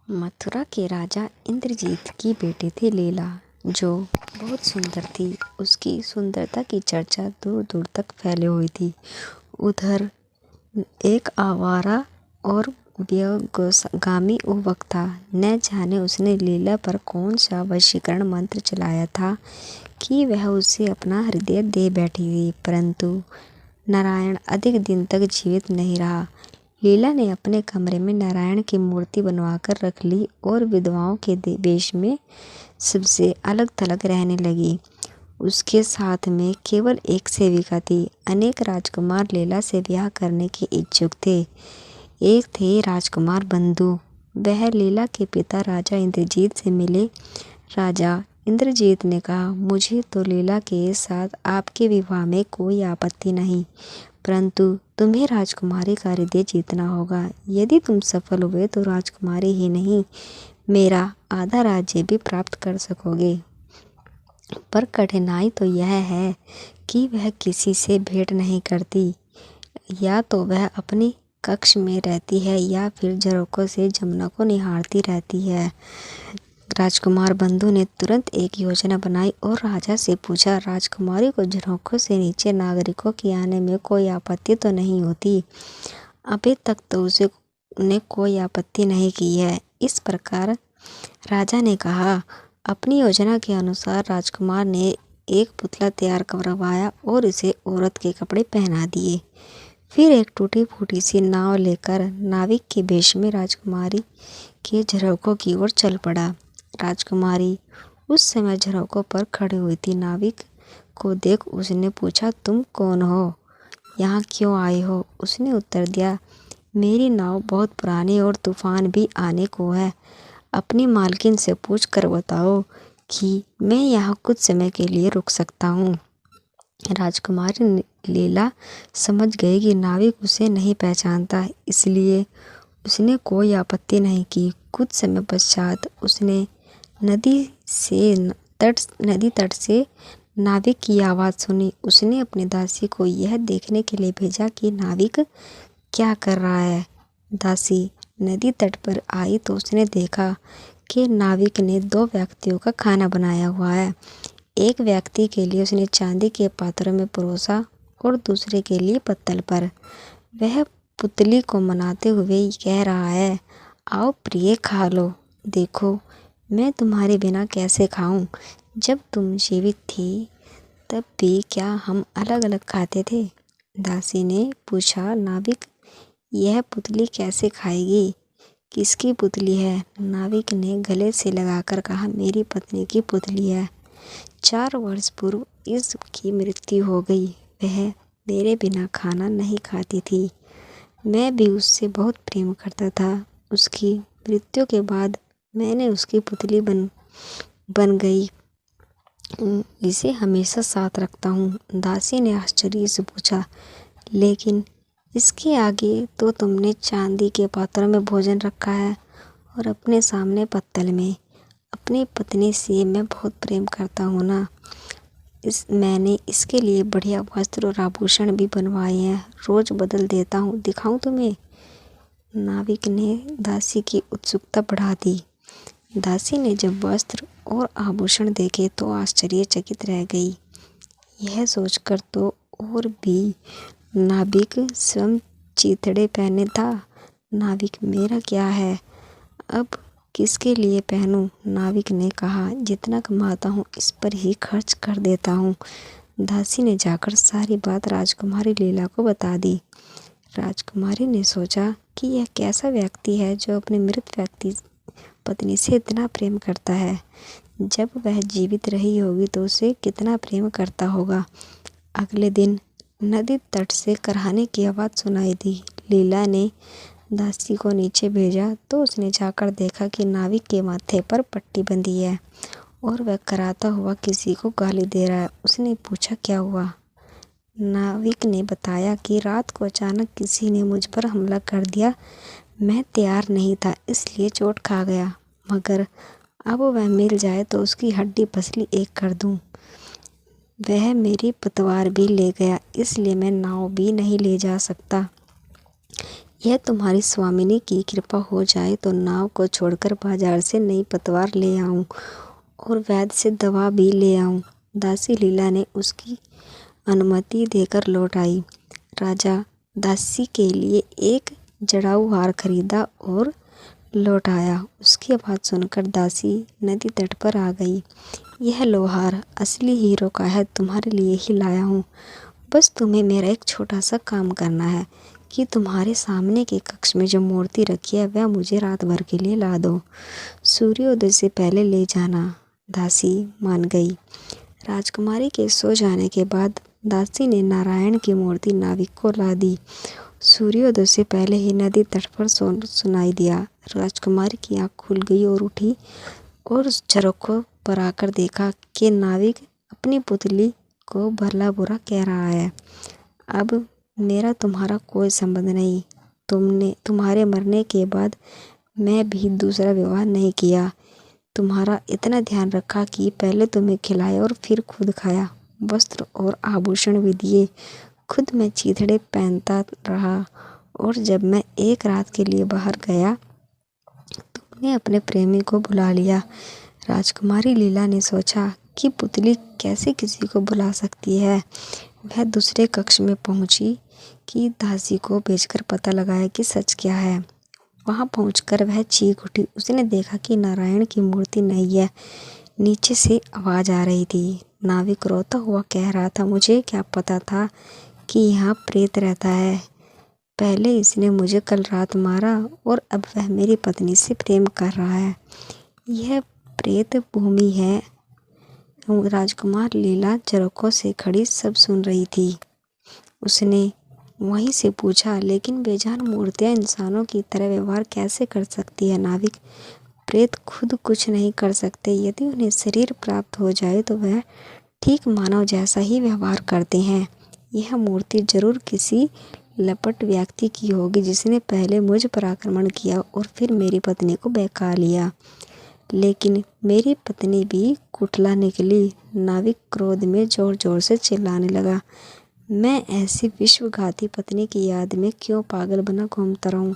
मथुरा के राजा इंद्रजीत की बेटी थी लीला, जो बहुत सुंदर थी। उसकी सुंदरता की चर्चा दूर दूर तक फैली हुई थी। उधर एक आवारा और व्यभिचारी युवक था। न जाने उसने लीला पर कौन सा वशीकरण मंत्र चलाया था कि वह उसे अपना हृदय दे बैठी थी। परंतु नारायण अधिक दिन तक जीवित नहीं रहा। लीला ने अपने कमरे में नारायण की मूर्ति बनवाकर रख ली और विधवाओं के वेश में सबसे अलग थलग रहने लगी। उसके साथ में केवल एक सेविका थी। अनेक राजकुमार लीला से ब्याह करने के इच्छुक थे। एक थे राजकुमार बंधु। वह लीला के पिता राजा इंद्रजीत से मिले। राजा इंद्रजीत ने कहा, मुझे तो लीला के साथ आपके विवाह में कोई आपत्ति नहीं, परंतु तुम्हें राजकुमारी का हृदय जीतना होगा। यदि तुम सफल हुए तो राजकुमारी ही नहीं, मेरा आधा राज्य भी प्राप्त कर सकोगे। पर कठिनाई तो यह है कि वह किसी से भेंट नहीं करती। या तो वह अपनी कक्ष में रहती है या फिर झरोकों से जमुना को निहारती रहती है। राजकुमार बंधु ने तुरंत एक योजना बनाई और राजा से पूछा, राजकुमारी को झरोकों से नीचे नागरिकों के आने में कोई आपत्ति तो नहीं होती? अभी तक तो उसे ने कोई आपत्ति नहीं की है। इस प्रकार राजा ने कहा। अपनी योजना के अनुसार राजकुमार ने एक पुतला तैयार करवाया और इसे औरत के कपड़े पहना दिए। फिर एक टूटी फूटी सी नाव लेकर नाविक के वेश में राजकुमारी के झरोकों की ओर चल पड़ा। राजकुमारी उस समय झरोकों पर खड़ी हुई थी। नाविक को देख उसने पूछा, तुम कौन हो? यहाँ क्यों आए हो? उसने उत्तर दिया, मेरी नाव बहुत पुरानी और तूफान भी आने को है। अपनी मालकिन से पूछ कर बताओ कि मैं यहाँ कुछ समय के लिए रुक सकता हूँ। राजकुमारी लीला समझ गई कि नाविक उसे नहीं पहचानता, इसलिए उसने कोई आपत्ति नहीं की। कुछ समय पश्चात उसने नदी तट से नाविक की आवाज़ सुनी। उसने अपनी दासी को यह देखने के लिए भेजा कि नाविक क्या कर रहा है। दासी नदी तट पर आई तो उसने देखा कि नाविक ने दो व्यक्तियों का खाना बनाया हुआ है। एक व्यक्ति के लिए उसने चांदी के पात्रों में परोसा और दूसरे के लिए पत्तल पर। वह पुतली को मनाते हुए कह रहा है, आओ प्रिय, खा लो। देखो मैं तुम्हारे बिना कैसे खाऊं? जब तुम जीवित थी तब भी क्या हम अलग अलग खाते थे? दासी ने पूछा, नाविक यह पुतली कैसे खाएगी? किसकी पुतली है? नाविक ने गले से लगाकर कहा, मेरी पत्नी की पुतली है। 4 वर्ष पूर्व इसकी मृत्यु हो गई। वह मेरे बिना खाना नहीं खाती थी। मैं भी उससे बहुत प्रेम करता था। उसकी मृत्यु के बाद मैंने उसकी पुतली बन गई। इसे हमेशा साथ रखता हूँ। दासी ने आश्चर्य से पूछा, लेकिन इसके आगे तो तुमने चांदी के पात्रों में भोजन रखा है और अपने सामने पत्तल में। अपनी पत्नी से मैं बहुत प्रेम करता हूँ ना। मैंने इसके लिए बढ़िया वस्त्र और आभूषण भी बनवाए हैं। रोज बदल देता हूँ। दिखाऊं तुम्हें? नाविक ने दासी की उत्सुकता बढ़ा दी। दासी ने जब वस्त्र और आभूषण देखे तो आश्चर्यचकित रह गई। यह सोचकर तो और भी नाविक स्वयं चिथड़े पहने था। नाविक मेरा क्या है, अब किसके लिए पहनूं? नाविक ने कहा, जितना कमाता हूँ इस पर ही खर्च कर देता हूँ। दासी ने जाकर सारी बात राजकुमारी लीला को बता दी। राजकुमारी ने सोचा कि यह कैसा व्यक्ति है जो अपने मृत व्यक्ति पत्नी से इतना प्रेम करता है। जब वह जीवित रही होगी तो उसे कितना प्रेम करता होगा। अगले दिन नदी तट से कराहने की आवाज़ सुनाई दी। लीला ने दासी को नीचे भेजा तो उसने जाकर देखा कि नाविक के माथे पर पट्टी बंधी है और वह कराहता हुआ किसी को गाली दे रहा है। उसने पूछा, क्या हुआ? नाविक ने बताया कि रात को अचानक किसी ने मुझ पर हमला कर दिया। मैं तैयार नहीं था, इसलिए चोट खा गया, मगर अब वह मिल जाए तो उसकी हड्डी पसली एक कर दूं। वह मेरी पतवार भी ले गया, इसलिए मैं नाव भी नहीं ले जा सकता। यह तुम्हारी स्वामिनी की कृपा हो जाए तो नाव को छोड़कर बाजार से नई पतवार ले आऊं और वैद्य से दवा भी ले आऊं। दासी लीला ने उसकी अनुमति देकर लौट आई। राजा दासी के लिए एक जड़ाऊ हार खरीदा और लौट आया। उसकी आवाज़ सुनकर दासी नदी तट पर आ गई। यह लो हार असली हीरो का है, तुम्हारे लिए ही लाया हूँ। बस तुम्हें मेरा एक छोटा सा काम करना है कि तुम्हारे सामने के कक्ष में जो मूर्ति रखी है वह मुझे रात भर के लिए ला दो। सूर्योदय से पहले ले जाना। दासी मान गई। राजकुमारी के सो जाने के बाद दासी ने नारायण की मूर्ति नाविक को ला दी। सूर्योदय से पहले ही नदी तट पर सुनाई दिया। राजकुमारी की आँख खुल गई और उठी और झरोखों पर आकर देखा कि नाविक अपनी पुतली को भला बुरा कह रहा है। अब मेरा तुम्हारा कोई संबंध नहीं। तुम्हारे मरने के बाद मैं भी दूसरा विवाह नहीं किया। तुम्हारा इतना ध्यान रखा कि पहले तुम्हें खिलाया और फिर खुद खाया। वस्त्र और आभूषण भी दिए। खुद मैं चीथड़े पहनता रहा और जब मैं एक रात के लिए बाहर गया तुमने अपने प्रेमी को बुला लिया। राजकुमारी लीला ने सोचा कि पुतली कैसे किसी को बुला सकती है। वह दूसरे कक्ष में पहुंची कि दासी को भेजकर पता लगाया कि सच क्या है। वहां पहुंचकर वह चीख उठी। उसने देखा कि नारायण की मूर्ति नहीं है। नीचे से आवाज़ आ रही थी। नाविक रोता हुआ कह रहा था, मुझे क्या पता था कि यहाँ प्रेत रहता है। पहले इसने मुझे कल रात मारा और अब वह मेरी पत्नी से प्रेम कर रहा है। यह प्रेत भूमि है। राजकुमार लीला झरोखों से खड़ी सब सुन रही थी। उसने वहीं से पूछा, लेकिन बेजान मूर्तियाँ इंसानों की तरह व्यवहार कैसे कर सकती है नाविक? प्रेत खुद कुछ नहीं कर सकते। यदि उन्हें शरीर प्राप्त हो जाए तो वह ठीक मानव जैसा ही व्यवहार करते हैं। यह मूर्ति जरूर किसी लपट व्यक्ति की होगी जिसने पहले मुझ पर आक्रमण किया और फिर मेरी पत्नी को बहका लिया। लेकिन मेरी पत्नी भी कुटिला निकली। नाविक क्रोध में जोर जोर से चिल्लाने लगा, मैं ऐसी विश्वघाती पत्नी की याद में क्यों पागल बना घूमता रहूं?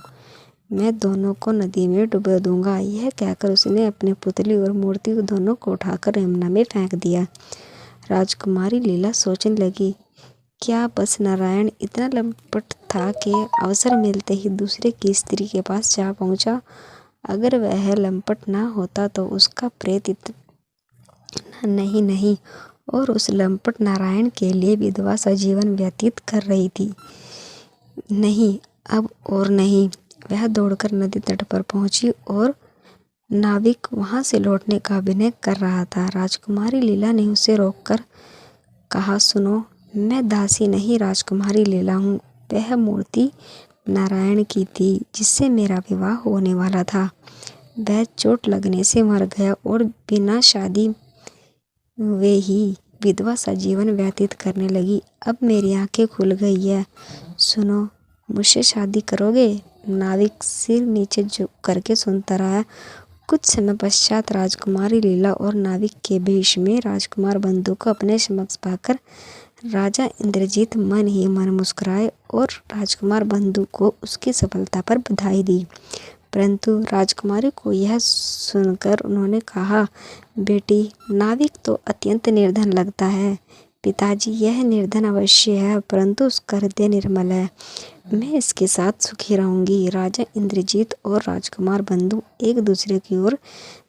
मैं दोनों को नदी में डुबो दूंगा। यह कहकर उसने अपनी पुतली और मूर्ति दोनों को उठाकर यमुना में फेंक दिया। राजकुमारी लीला सोचने लगी, क्या बस नारायण इतना लंपट था कि अवसर मिलते ही दूसरे की स्त्री के पास जा पहुंचा? अगर वह लंपट ना होता तो उसका प्रेत इतना नहीं और उस लंपट नारायण के लिए विधवा सा जीवन व्यतीत कर रही थी। नहीं, अब और नहीं। वह दौड़कर नदी तट पर पहुंची और नाविक वहां से लौटने का अभिनय कर रहा था। राजकुमारी लीला ने उसे रोककर कहा, सुनो, मैं दासी नहीं राजकुमारी लीला हूँ। वह मूर्ति नारायण की थी जिससे मेरा विवाह होने वाला था। वह चोट लगने से मर गया और बिना शादी वे ही विधवा सा जीवन व्यतीत करने लगी। अब मेरी आंखें खुल गई है। सुनो, मुझसे शादी करोगे? नाविक सिर नीचे झुक करके सुनता रहा। कुछ समय पश्चात राजकुमारी लीला और नाविक के भेष में राजकुमार बंधु को अपने समक्ष पाकर राजा इंद्रजीत मन ही मन मुस्कुराए और राजकुमार बंधु को उसकी सफलता पर बधाई दी। परंतु राजकुमारी को यह सुनकर उन्होंने कहा, बेटी, नाविक तो अत्यंत निर्धन लगता है। पिताजी, यह निर्धन अवश्य है परंतु उसका हृदय निर्मल है। मैं इसके साथ सुखी रहूंगी। राजा इंद्रजीत और राजकुमार बंधु एक दूसरे की ओर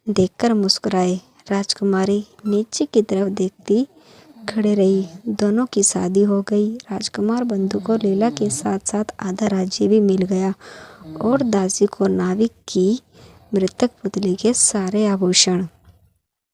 देखकर मुस्कुराए। राजकुमारी नीचे की तरफ देखती खड़े रही। दोनों की शादी हो गई। राजकुमार बंधु को लीला के साथ साथ आधा राज्य भी मिल गया और दासी को नाविक की मृतक पुतली के सारे आभूषण।